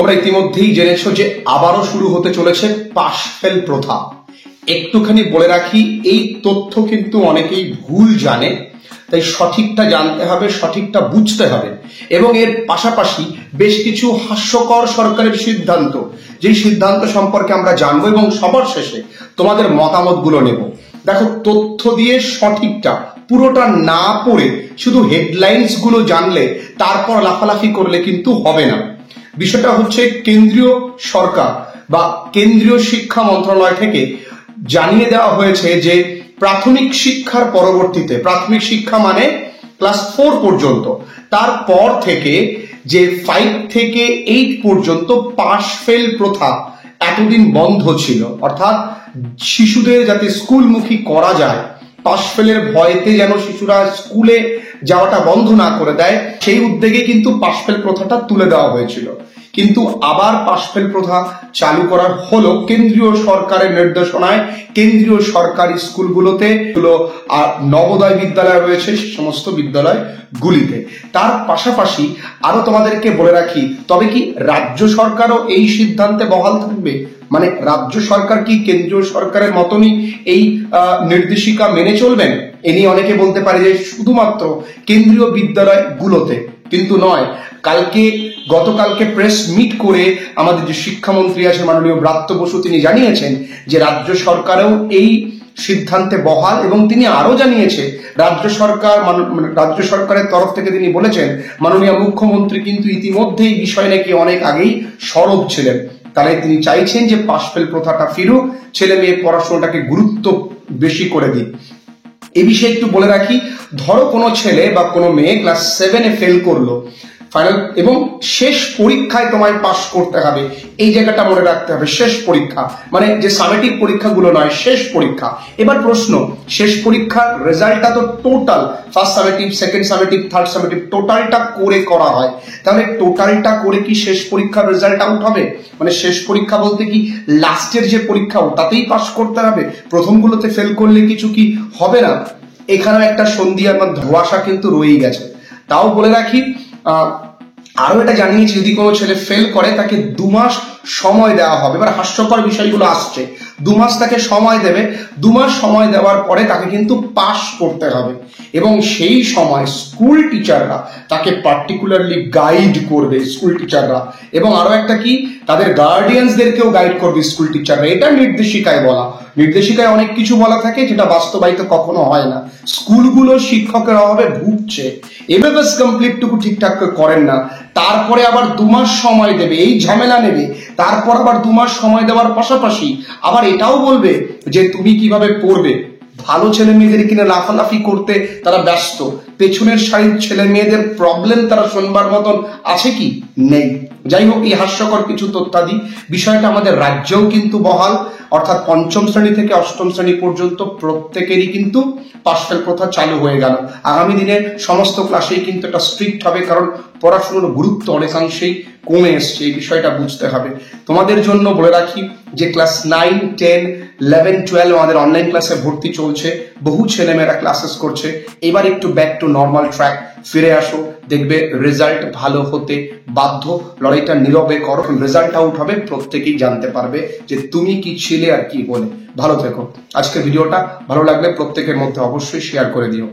তোমরা ইতিমধ্যেই জেনেছো যে আবারও শুরু হতে চলেছে পাশ ফেল প্রথা। একটুখানি বলে রাখি, এই তথ্য কিন্তু অনেকেই ভুল জানে, তাই সঠিকটা জানতে হবে, সঠিকটা বুঝতে হবে। এবং এর পাশাপাশি বেশ কিছু হাস্যকর সরকারের সিদ্ধান্ত, যেই সিদ্ধান্ত সম্পর্কে আমরা জানবো এবং সবার শেষে তোমাদের মতামতগুলো নেব। দেখো, তথ্য দিয়ে সঠিকটা পুরোটা না পড়ে শুধু হেডলাইন্স গুলো জানলে তারপর লাফালাফি করলে কিন্তু হবে না। বিষয়টা হচ্ছে, কেন্দ্রীয় সরকার বা কেন্দ্রীয় শিক্ষা মন্ত্রণালয় থেকে জানিয়ে দেওয়া হয়েছে যে প্রাথমিক শিক্ষার পরবর্তীতে, প্রাথমিক শিক্ষা মানে ক্লাস 4 পর্যন্ত, তারপর থেকে যে 5 থেকে 8 পর্যন্ত পাশ ফেল প্রথা এতদিন বন্ধ ছিল। অর্থাৎ শিশুদের যাতে স্কুলমুখী করা যায়, পাশ ফেলের ভয়তে যেন শিশুরা স্কুলে যাওয়াটা বন্ধ না করে দেয়, সেই উদ্যোগে কিন্তু পাশ ফেল প্রথাটা তুলে দেওয়া হয়েছিল। কিন্তু আবার পাশ ফেল প্রথা চালু করা হলো কেন্দ্রীয় সরকারের নির্দেশনায়। কেন্দ্রীয় সরকারি স্কুলগুলোতে আর নবোদয় বিদ্যালয় রয়েছে সে সমস্ত বিদ্যালয়গুলিতে। তার পাশাপাশি আরো তোমাদেরকে বলে রাখি, তবে কি রাজ্য সরকারও এই সিদ্ধান্তে বহাল থাকবে? মানে রাজ্য সরকার কি কেন্দ্রীয় সরকারের মতনই এই নির্দেশিকা মেনে চলবেন? এ নিয়ে অনেকে বলতে পারে যে শুধুমাত্র কেন্দ্রীয় বিদ্যালয়গুলোতে, কিন্তু নয়। গতকালকে প্রেস মিট করে আমাদের যে শিক্ষামন্ত্রী আছে মাননীয় ব্রাত্য বসু, তিনি জানিয়েছেন যে রাজ্য সরকারও এই সিদ্ধান্তে বহাল। এবং তিনি আরো জানিয়েছে রাজ্য সরকারের তরফ থেকে তিনি বলেছেন মাননীয় মুখ্যমন্ত্রী কিন্তু ইতিমধ্যেই বিষয় নাকি অনেক আগেই সরব ছিলেন। তাহলে তিনি চাইছেন যে পাশ ফেল প্রথাটা ফিরুক, ছেলে মেয়ে পড়াশোনাটাকে গুরুত্ব বেশি করে দিক। এ বিষয়ে একটু বলে রাখি, ধরো কোনো ছেলে বা কোনো মেয়ে ক্লাস 7-এ ফেল করলো ফাইনাল, এবং শেষ পরীক্ষায় তোমায় পাস করতে হবে। এই জায়গাটা মনে রাখতে হবে, শেষ পরীক্ষা মানে যে সামেটিক পরীক্ষাগুলো নয়, শেষ পরীক্ষা। এবার প্রশ্ন, শেষ পরীক্ষার রেজাল্টটা তো total first summative, second summative, third summative টোটালটা করে করা হয়। তাহলে টোটালটা করে কি শেষ পরীক্ষার রেজাল্ট আউট হবে? মানে শেষ পরীক্ষা বলতে কি লাস্টের যে পরীক্ষা ওটাতেই পাস করতে হবে? প্রথমগুলোতে ফেল করলে কিছু কি হবে না? এখানেও একটা সন্ধি আর ধোঁয়াশা কিন্তু রয়েই গেছে। তাও বলে রাখি, আরো এটা জানিয়েছি, যদি কোনো ছেলে ফেল করে তাকে 2 মাস সময় দেওয়া হবে। এবার হাস্যকর বিষয়গুলো আসছে, 2 মাস তাকে সময় দেবে। 2 মাস সময় দেওয়ার পরে তাকে কিন্তু পাস করতে হবে, এবং সেই সময় স্কুল টিচাররা তাকে পার্টিকুলারলি গাইড করবে, স্কুল টিচাররা। এবং আরো একটা কি, তাদের গার্ডিয়ানসদেরকেও গাইড করবে স্কুল টিচাররা। এটা নির্দেশিকায় বলা। নির্দেশিকায় অনেক কিছু বলা থাকে যেটা বাস্তবায়িত কখনো হয় না। স্কুলগুলো শিক্ষকের অভাবে ভুগছে, এমএফএস কমপ্লিটটুকু ঠিকঠাক করেন না, তারপরে আবার 2 মাস সময় দেবে, এই ঝামেলা নেবে। তারপর আবার 2 মাস সময় দেওয়ার পাশাপাশি আবার এটাও বলবে যে তুমি কিভাবে পড়বে। ভালো ছেলে মেয়েদের কিনা লাফালাফি করতে তারা ব্যস্ত, পেছনের সারির ছেলে মেয়েদের প্রবলেম তারা শুনবার মতন আছে কি? নেই। যাই হোক, এই হাস্যকর কিছু তথ্যাদি বিষয়টা আমাদের রাজ্যেও কিন্তু বহাল। অর্থাৎ 5ম শ্রেণী থেকে 8ম শ্রেণী পর্যন্ত প্রত্যেকেরই কিন্তু পাশ ফেল প্রথা চালু হয়ে গেল। আগামী দিনে সমস্ত ক্লাসেই কিন্তু এটা স্ট্রিক্ট হবে, কারণ পড়াশোনার গুরুত্ব অনেকাংশেই কমে এসছে। এই বিষয়টা বুঝতে হবে। তোমাদের জন্য বলে রাখি যে ক্লাস 9, 10, 11, 12 আমাদের অনলাইন ক্লাসে ভর্তি চলছে। বহু ছেলেমেয়েরা ক্লাসেস করছে। এবার একটু ব্যাক টু নর্মাল ট্র্যাক ফিরে আসো, দেখবে রেজাল্ট ভালো হতে বাধ্য। লড়াইটা নীরবে করো, রেজাল্ট আউট হবে, প্রত্যেকেই জানতে পারবে যে তুমি কি ছিলে আর কি হলে। ভালো থেকো। আজকের ভিডিওটা ভালো লাগলে প্রত্যেকের মধ্যে অবশ্যই শেয়ার করে দিও।